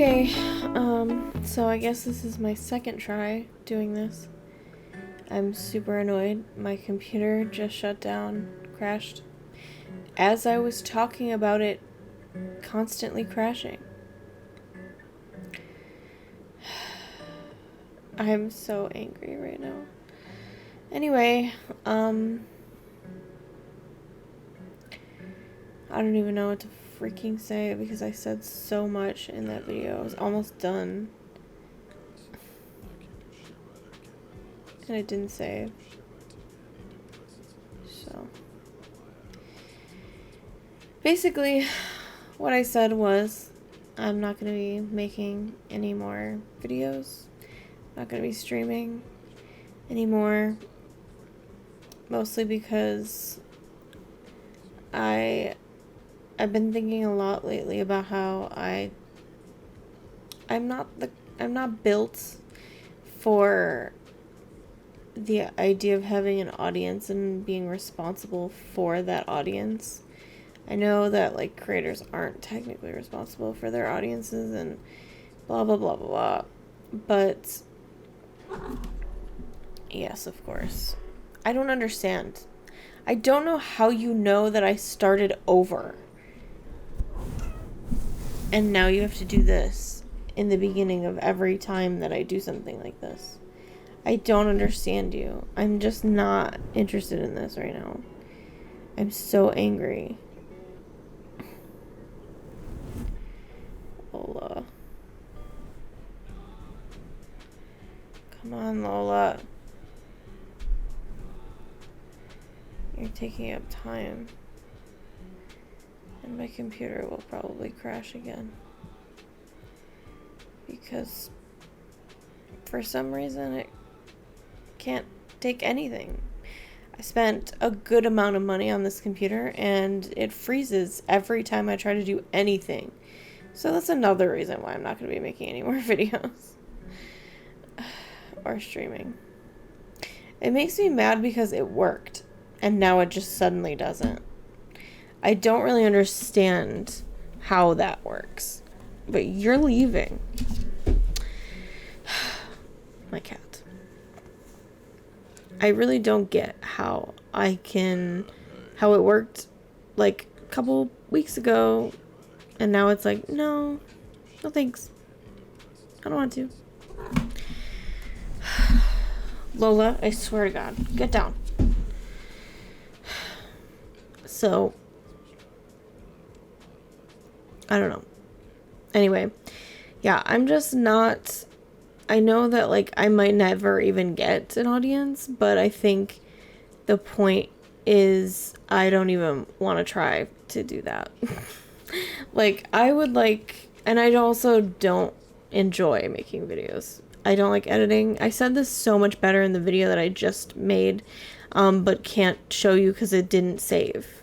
Okay, so I guess this is my second try doing this. I'm super annoyed. My computer just shut down, crashed, as I was talking about it constantly crashing. I'm so angry right now. Anyway, I don't even know what to freaking say because I said so much in that video. I was almost done. And I didn't save. So basically, what I said was I'm not going to be making any more videos. I'm not going to be streaming anymore. Mostly because I've been thinking a lot lately about how I'm not built for the idea of having an audience and being responsible for that audience. I know that like creators aren't technically responsible for their audiences and blah blah blah blah blah. But yes, of course. I don't understand. I don't know how you know that I started over. And now you have to do this in the beginning of every time that I do something like this. I don't understand you. I'm just not interested in this right now. I'm so angry. Lola. Come on, Lola. You're taking up time. And my computer will probably crash again. Because for some reason it can't take anything. I spent a good amount of money on this computer and it freezes every time I try to do anything. So that's another reason why I'm not going to be making any more videos or streaming. It makes me mad because it worked and now it just suddenly doesn't. I don't really understand how that works. But you're leaving. My cat. I really don't get how it worked like a couple weeks ago and now it's like, no thanks. I don't want to. Lola, I swear to God, get down. So, I don't know. Anyway, yeah, I'm just not... I know that, like, I might never even get an audience, but I think the point is I don't even want to try to do that. Like, I would like... And I also don't enjoy making videos. I don't like editing. I said this so much better in the video that I just made, but can't show you because it didn't save.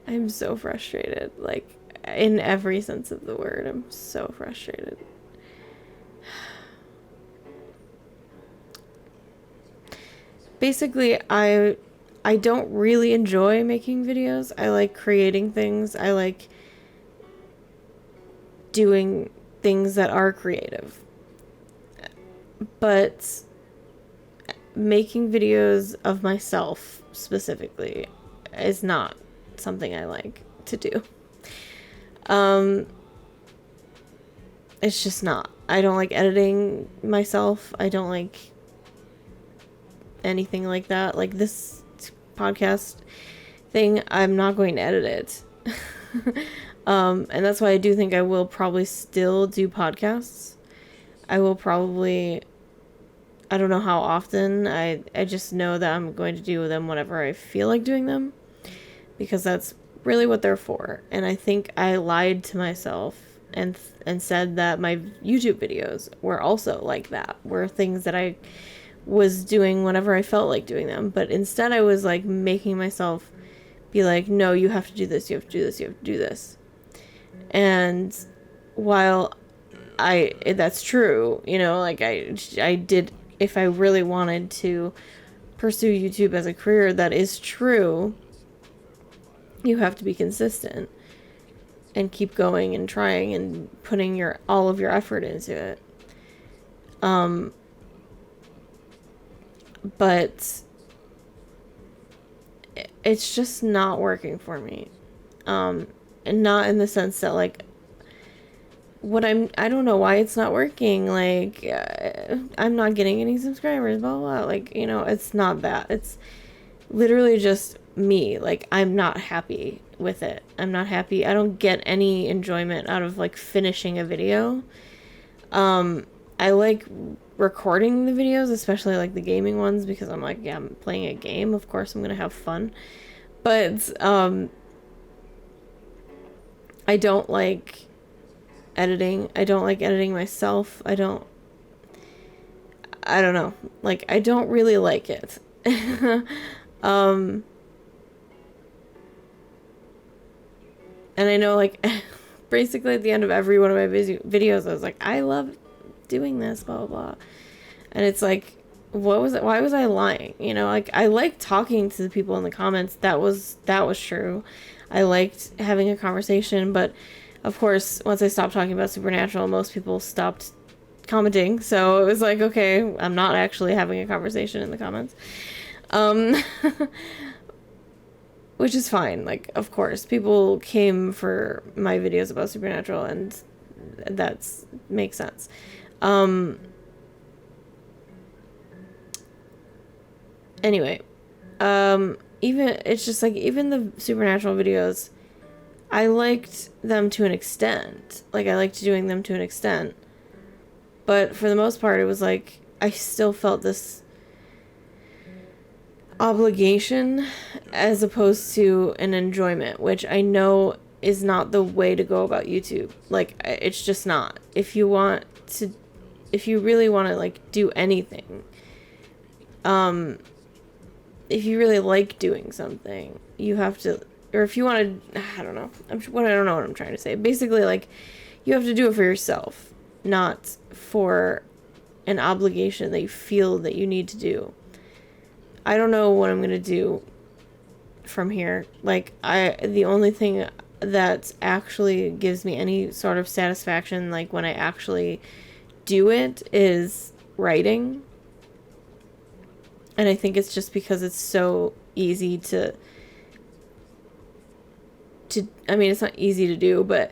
I'm so frustrated. Like, in every sense of the word, I'm so frustrated. Basically, I don't really enjoy making videos. I like creating things. I like doing things that are creative. But making videos of myself specifically is not something I like to do. It's just not. I don't like editing myself. I don't like anything like that. Like this podcast thing, I'm not going to edit it. And that's why I do think I will probably still do podcasts. I will probably... I don't know how often. I just know that I'm going to do them whenever I feel like doing them. Because that's really what they're for. And I think I lied to myself and said that my YouTube videos were also like that. Were things that I was doing whenever I felt like doing them. But instead I was like making myself be like, no, you have to do this, you have to do this, you have to do this. And while that's true, you know, like I did, if I really wanted to pursue YouTube as a career, that is true. You have to be consistent. and keep going and trying and putting all of your effort into it. But it's just not working for me. And not in the sense that, like, I don't know why it's not working. Like, I'm not getting any subscribers, blah, blah, blah. Like, you know, it's not that. It's literally just me. Like, I'm not happy with it. I'm not happy. I don't get any enjoyment out of, like, finishing a video. I like recording the videos, especially, like, the gaming ones, because I'm like, yeah, I'm playing a game. Of course, I'm gonna have fun. But, I don't like editing. I don't like editing myself. I don't know. Like, I don't really like it. And I know, like, basically at the end of every one of my videos, I was like, I love doing this, blah, blah, blah. And it's like, what was it? Why was I lying? You know, like, I liked talking to the people in the comments. That was true. I liked having a conversation, but of course, once I stopped talking about Supernatural, most people stopped commenting. So it was like, okay, I'm not actually having a conversation in the comments. Which is fine. Like, of course, people came for my videos about Supernatural, and that's makes sense. Anyway, it's just like, even the Supernatural videos, I liked them to an extent. Like, I liked doing them to an extent. But for the most part, it was like, I still felt this obligation as opposed to an enjoyment, which I know is not the way to go about YouTube. Like, it's just not. If you really want to, like, do anything, if you really like doing something, you have to, or if you want to, I don't know. I don't know what I'm trying to say. Basically, like, you have to do it for yourself, not for an obligation that you feel that you need to do. I don't know what I'm going to do from here. Like, the only thing that actually gives me any sort of satisfaction, like, when I actually do it, is writing. And I think it's just because it's so easy to I mean, it's not easy to do, but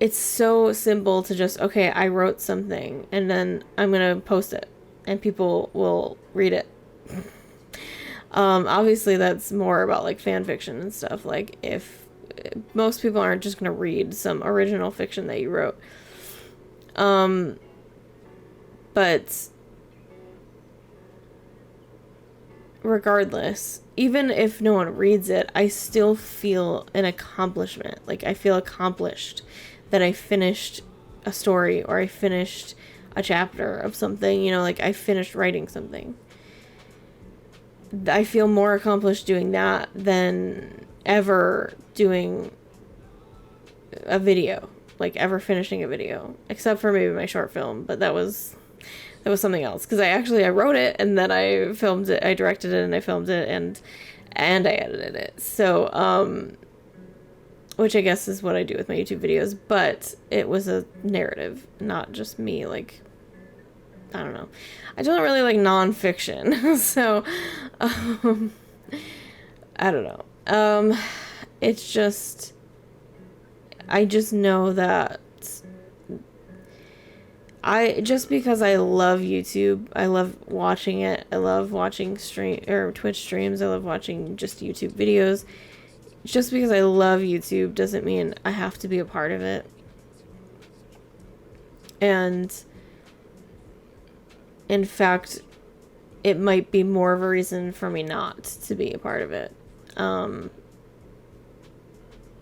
it's so simple to just, okay, I wrote something and then I'm going to post it and people will read it. Obviously that's more about, like, fan fiction and stuff. Like, if most people aren't just going to read some original fiction that you wrote. But regardless, even if no one reads it, I still feel an accomplishment. Like, I feel accomplished that I finished a story, or I finished a chapter of something, you know, like, I finished writing something. I feel more accomplished doing that than ever doing a video, like, ever finishing a video, except for maybe my short film, but that was something else, because I wrote it, and then I filmed it, I directed it, and I filmed it, and I edited it. So, which I guess is what I do with my YouTube videos, but it was a narrative, not just me, like, I don't know. I don't really like nonfiction, so, I don't know. It's just, I just know that just because I love YouTube, I love watching it, I love watching Twitch streams, I love watching just YouTube videos. Just because I love YouTube doesn't mean I have to be a part of it. And in fact, it might be more of a reason for me not to be a part of it.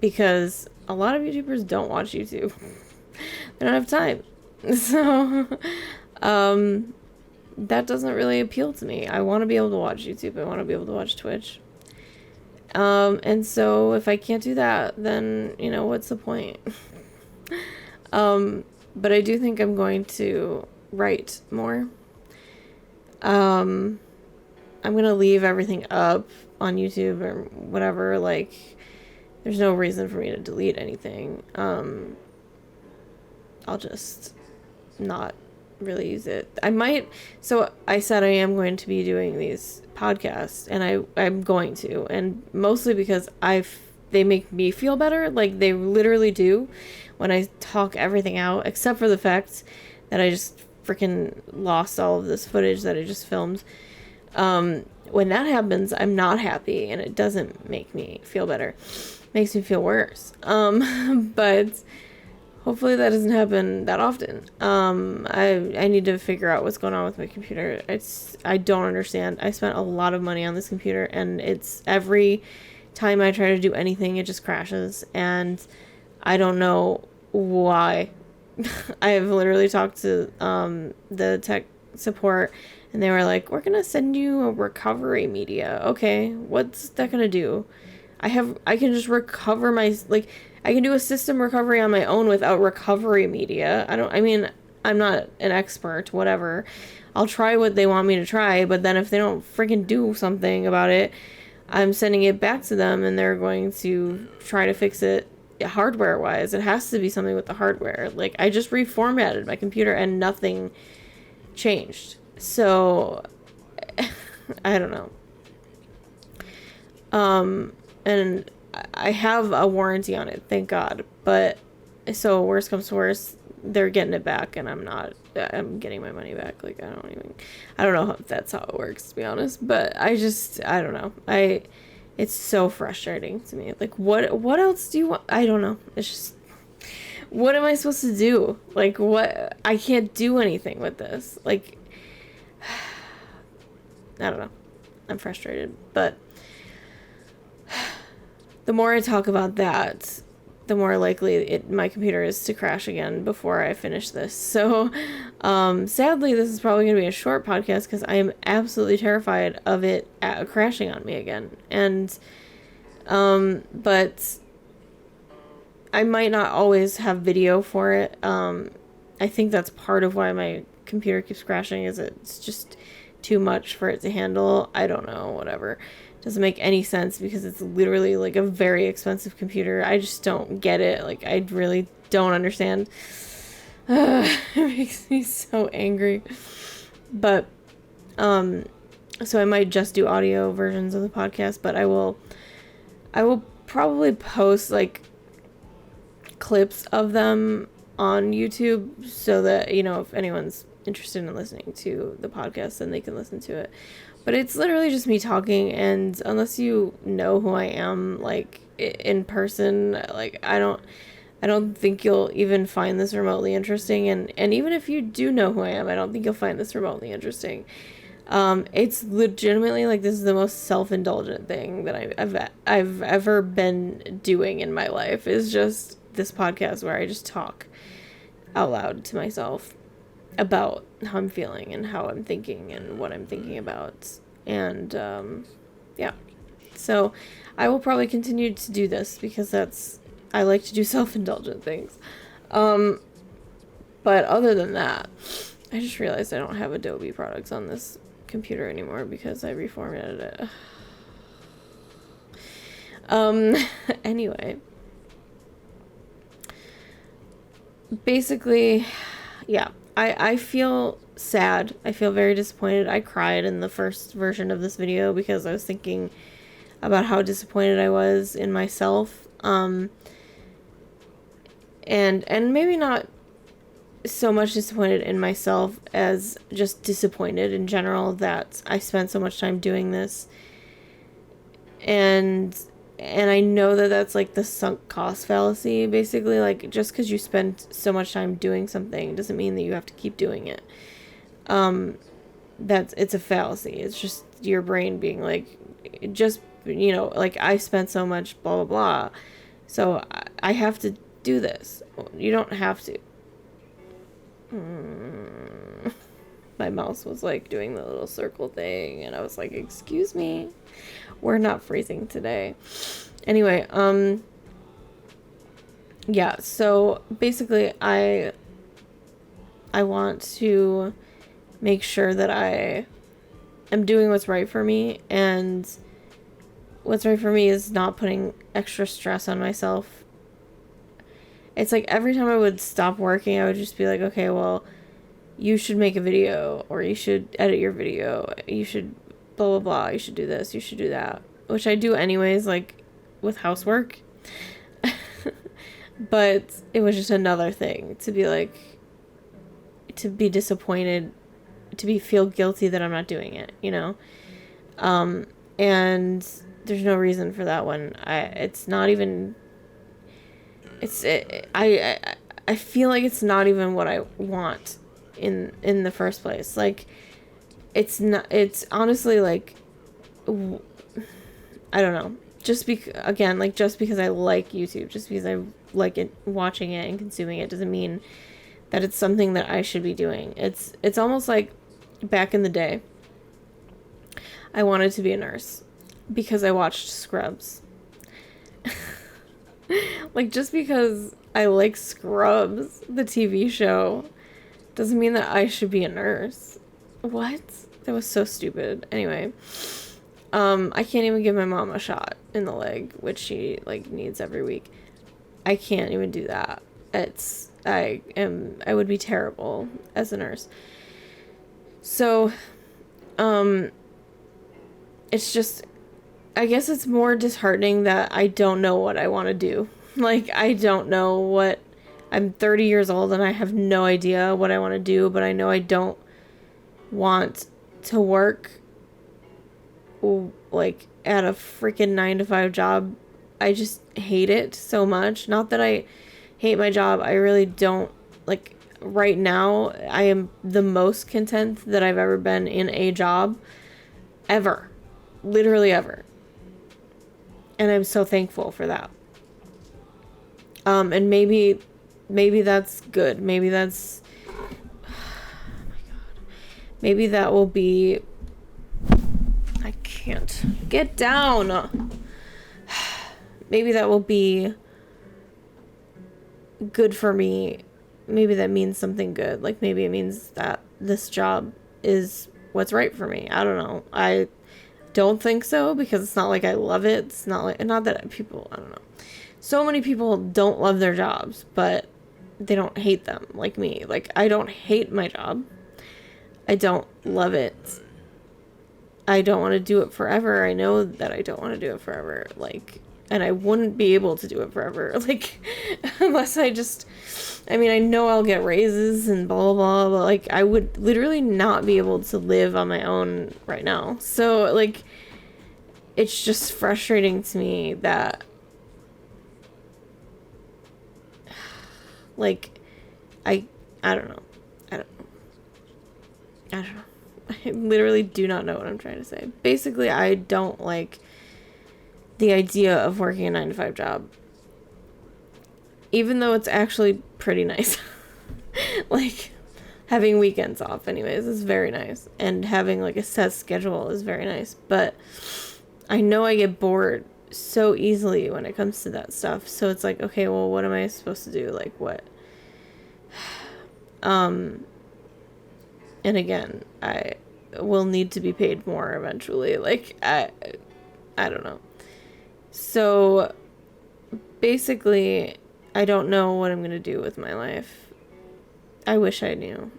Because a lot of YouTubers don't watch YouTube. They don't have time. So, that doesn't really appeal to me. I want to be able to watch YouTube. I want to be able to watch Twitch. And so if I can't do that, then, you know, what's the point? But I do think I'm going to write more. I'm going to leave everything up on YouTube or whatever, like, there's no reason for me to delete anything. I'll just not really use it. I might, so I said I am going to be doing these podcasts, and I'm going to, and mostly because they make me feel better, like they literally do, when I talk everything out, except for the fact that I just freaking lost all of this footage that I just filmed. When that happens, I'm not happy, and it doesn't make me feel better. It makes me feel worse. But hopefully that doesn't happen that often. I need to figure out what's going on with my computer. I don't understand. I spent a lot of money on this computer, and it's every time I try to do anything, it just crashes, and I don't know why. I have literally talked to the tech support, and they were like, we're gonna send you a recovery media. Okay, what's that gonna do? I can just recover I can do a system recovery on my own without recovery media. I'm not an expert, whatever. I'll try what they want me to try, but then if they don't freaking do something about it, I'm sending it back to them, and they're going to try to fix it hardware wise. It has to be something with the hardware. Like, I just reformatted my computer and nothing changed. So I don't know. And I have a warranty on it, thank God. But so worst comes to worst, they're getting it back, and I'm getting my money back. Like, I don't know if that's how it works, to be honest. But I don't know. It's so frustrating to me. Like, what else do you want? I don't know. It's just, what am I supposed to do? Like, what? I can't do anything with this. Like, I don't know. I'm frustrated. But the more I talk about that, the more likely my computer is to crash again before I finish this. So, sadly, this is probably going to be a short podcast because I am absolutely terrified of it crashing on me again. And, but I might not always have video for it. I think that's part of why my computer keeps crashing, is it's just too much for it to handle. I don't know, whatever. Doesn't make any sense because it's literally like a very expensive computer. I just don't get it. Like, I really don't understand. It makes me so angry. But so I might just do audio versions of the podcast, but I will probably post like clips of them on YouTube so that, if anyone's interested in listening to the podcast, then they can listen to it. But it's literally just me talking, and unless you know who I am, like, in person, like, I don't think you'll even find this remotely interesting, and even if you do know who I am, I don't think you'll find this remotely interesting. It's legitimately, like, this is the most self-indulgent thing that I've ever been doing in my life, is just this podcast where I just talk out loud to myself about how I'm feeling and how I'm thinking and what I'm thinking about. And yeah, so I will probably continue to do this because I like to do self-indulgent things. But other than that, I just realized I don't have Adobe products on this computer anymore because I reformatted it. Anyway, basically, yeah. I feel sad. I feel very disappointed. I cried in the first version of this video because I was thinking about how disappointed I was in myself. And maybe not so much disappointed in myself as just disappointed in general that I spent so much time doing this. And I know that that's like the sunk cost fallacy, basically. Like, just because you spend so much time doing something doesn't mean that you have to keep doing it. It's a fallacy. It's just your brain being like, just, like, I spent so much blah, blah, blah. So I have to do this. You don't have to. My mouse was like doing the little circle thing, and I was like, excuse me, we're not freezing today. Anyway, yeah, so basically I want to make sure that I am doing what's right for me, and what's right for me is not putting extra stress on myself. It's like every time I would stop working, I would just be like, okay, well, you should make a video, or you should edit your video, you should blah blah blah, you should do this, you should do that, which I do anyways, like with housework. But it was just another thing to be like, to be disappointed, to feel guilty that I'm not doing it, you know? And there's no reason for that one. It's not even, I feel like it's not even what I want in the first place. Like, it's not, it's honestly like, I don't know. Just because I like YouTube, just because I like it, watching it and consuming it, doesn't mean that it's something that I should be doing. It's almost like back in the day, I wanted to be a nurse because I watched Scrubs. Like, just because I like Scrubs, the TV show, doesn't mean that I should be a nurse. What? That was so stupid. Anyway, I can't even give my mom a shot in the leg, which she like needs every week. I can't even do that. I would be terrible as a nurse. So, it's just, I guess it's more disheartening that I don't know what I want to do. Like, I don't know what, I'm 30 years old and I have no idea what I want to do, but I know I don't want to work like at a freaking 9-to-5 job. I just hate it so much. Not that I hate my job. I really don't. Like, right now, I am the most content that I've ever been in a job ever. Literally ever. And I'm so thankful for that. And maybe that's good. Maybe that's, oh my God. Maybe that will be, I can't get down. Maybe that will be good for me. Maybe that means something good. Like, maybe it means that this job is what's right for me. I don't know. I don't think so, because it's not like I love it. It's not like, not that people, I don't know. So many people don't love their jobs, but they don't hate them like me. Like, I don't hate my job. I don't love it. I don't want to do it forever. I know that I don't want to do it forever. Like, and I wouldn't be able to do it forever. Like, unless I mean, I know I'll get raises and blah, blah, blah, but like, I would literally not be able to live on my own right now. So, like, it's just frustrating to me that, like, I don't know. I literally do not know what I'm trying to say. Basically, I don't like the idea of working a 9-to-5 job. Even though it's actually pretty nice. Like, having weekends off anyways is very nice. And having, like, a set schedule is very nice. But I know I get bored so easily when it comes to that stuff. So it's like, okay, well, what am I supposed to do? Like, what? And again, I will need to be paid more eventually. Like, I don't know. So basically, I don't know what I'm going to do with my life. I wish I knew.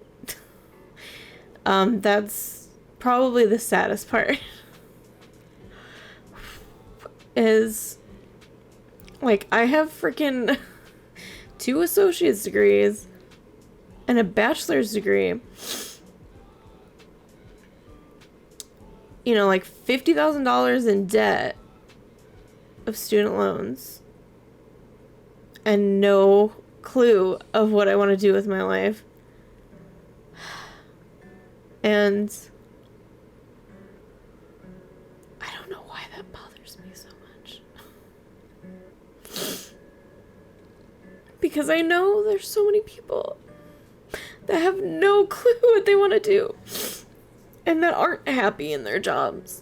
That's probably the saddest part. Is, like, I have freaking 2 associate's degrees and a bachelor's degree. You know, like $50,000 in debt of student loans. And no clue of what I want to do with my life. And I don't know why that bothers me so much. Because I know there's so many people that have no clue what they want to do. And that aren't happy in their jobs.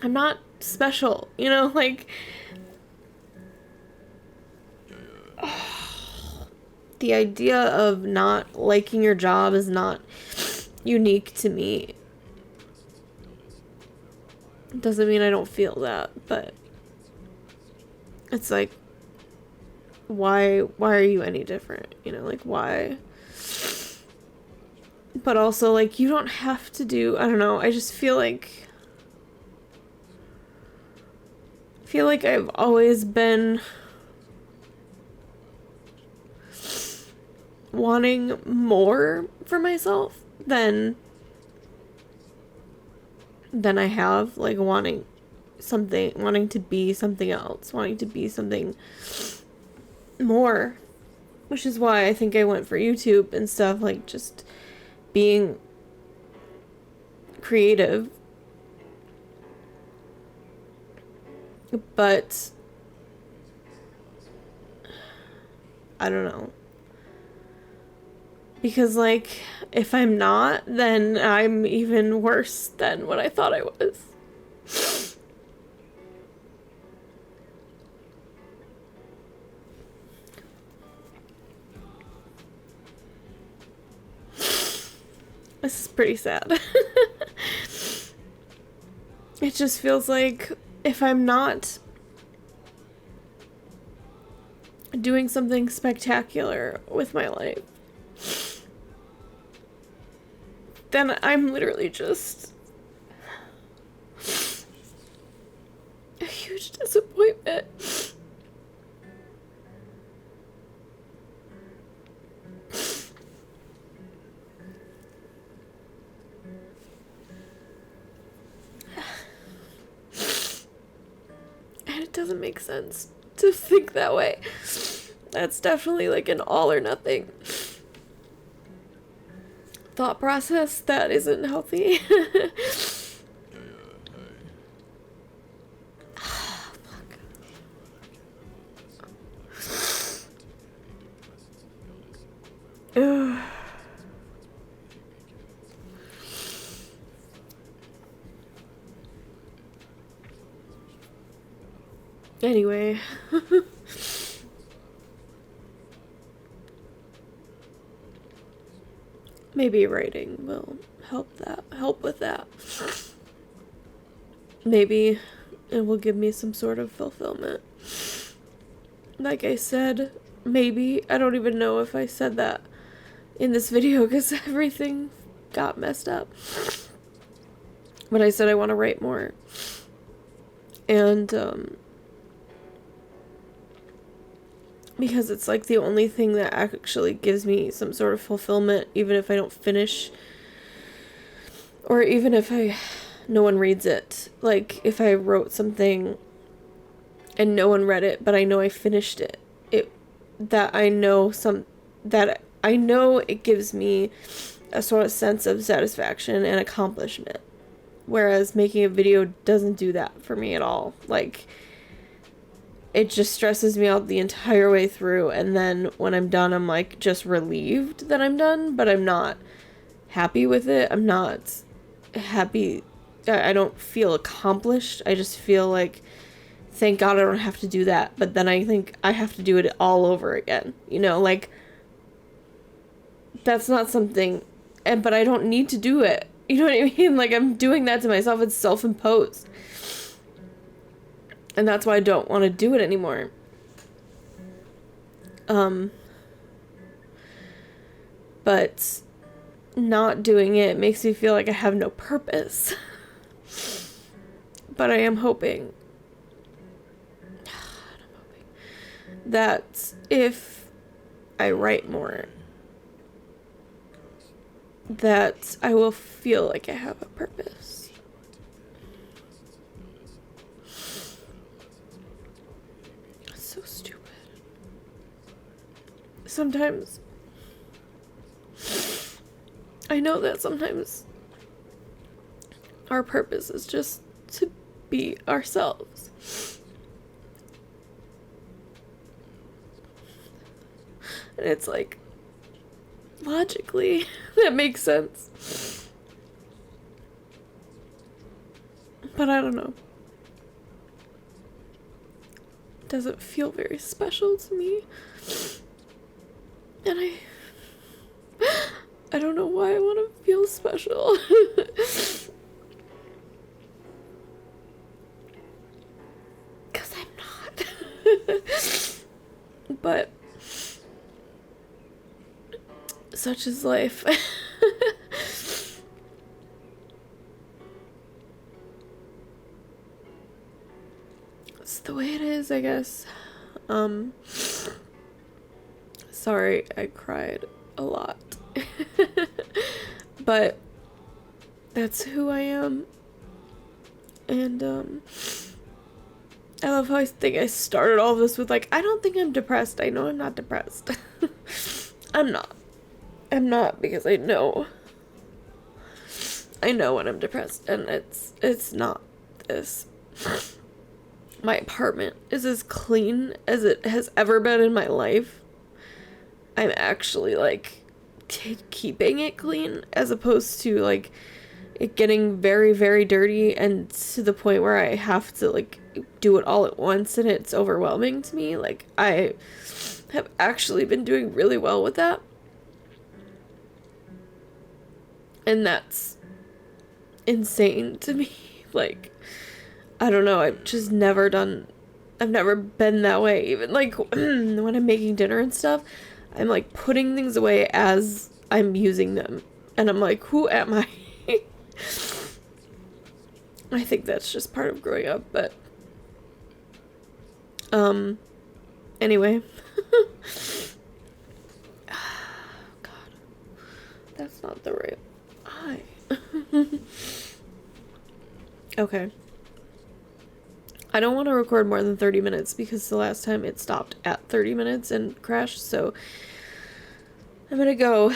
I'm not special, you know, like, the idea of not liking your job is not unique to me. Doesn't mean I don't feel that, but it's like, why are you any different? You know, like, why? But also, like, you don't have to do, I don't know, I just feel like I've always been wanting more for myself than I have, like, wanting to be something else, wanting to be something more, which is why I think I went for YouTube and stuff, like, just being creative. But I don't know, because, like, if I'm not, then I'm even worse than what I thought I was. This is pretty sad. It just feels like if I'm not doing something spectacular with my life, then I'm literally just a huge disappointment. And it doesn't make sense to think that way. That's definitely like an all or nothing thought process that isn't healthy. Ugh. Anyway. Maybe writing will help with that. Maybe it will give me some sort of fulfillment. Like I said, maybe, I don't even know if I said that in this video because everything got messed up. But I said I want to write more. And, because it's like the only thing that actually gives me some sort of fulfillment, even if I don't finish, or even if no one reads it. Like, if I wrote something and no one read it, but I know I finished it, I know it gives me a sort of sense of satisfaction and accomplishment. Whereas making a video doesn't do that for me at all. Like, it just stresses me out the entire way through, and then when I'm done, I'm like just relieved that I'm done, but I'm not happy with it. I'm not happy. I don't feel accomplished. I just feel like, thank God I don't have to do that. But then I think I have to do it all over again. You know, like, that's not something, but I don't need to do it. You know what I mean? Like, I'm doing that to myself. It's self-imposed. And that's why I don't want to do it anymore. But not doing it makes me feel like I have no purpose. But I am hoping that if I write more, that I will feel like I have a purpose. So stupid. Sometimes I know that sometimes our purpose is just to be ourselves. And it's like, logically, that makes sense. But I don't know. It doesn't feel very special to me. And I don't know why I want to feel special. such is life. It's the way it is, I guess. Sorry, I cried a lot. But that's who I am. And I love how I think I started all this with like, I don't think I'm depressed. I know I'm not depressed. I'm not. I'm not, because I know when I'm depressed, and it's not this. My apartment is as clean as it has ever been in my life. I'm actually like keeping it clean, as opposed to like it getting very, very dirty, and to the point where I have to like do it all at once, and it's overwhelming to me. Like, I have actually been doing really well with that. And that's insane to me. Like, I don't know, I've never been that way. Even like when I'm making dinner and stuff, I'm like putting things away as I'm using them. And I'm like, who am I? I think that's just part of growing up, but anyway. God, that's not the right eye. Okay. I don't want to record more than 30 minutes because the last time it stopped at 30 minutes and crashed, so I'm gonna go.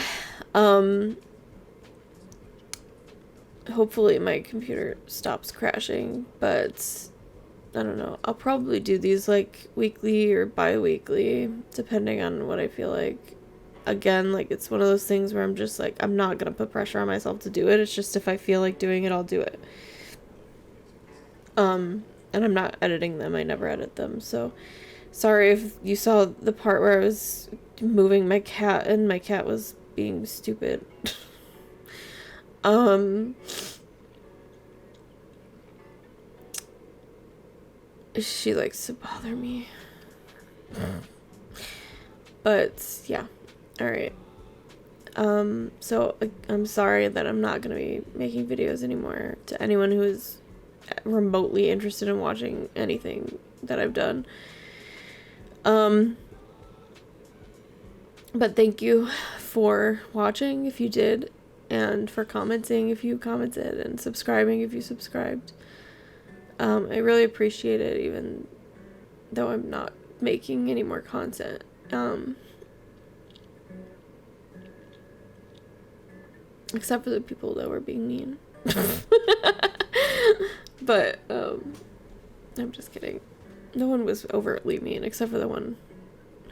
Hopefully my computer stops crashing, but I don't know. I'll probably do these like weekly or bi-weekly, depending on what I feel like. Again, like, it's one of those things where I'm just like, I'm not gonna put pressure on myself to do it. It's just if I feel like doing it, I'll do it. And I'm not editing them. I never edit them. So sorry if you saw the part where I was moving my cat and my cat was being stupid. She likes to bother me. But yeah. All right. So I'm sorry that I'm not going to be making videos anymore, to anyone who is remotely interested in watching anything that I've done. But thank you for watching if you did, and for commenting if you commented, and subscribing if you subscribed. I really appreciate it, even though I'm not making any more content. Except for the people that were being mean. But, I'm just kidding. No one was overtly mean, except for the one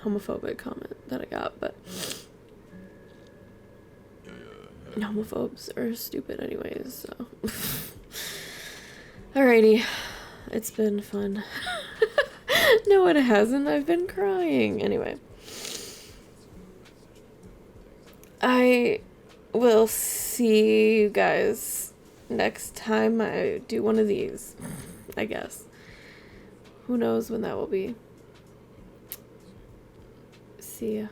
homophobic comment that I got, but homophobes are stupid anyways, so. Alrighty. It's been fun. No, it hasn't. I've been crying. Anyway. I will see you guys next time I do one of these, I guess. Who knows when that will be. See ya.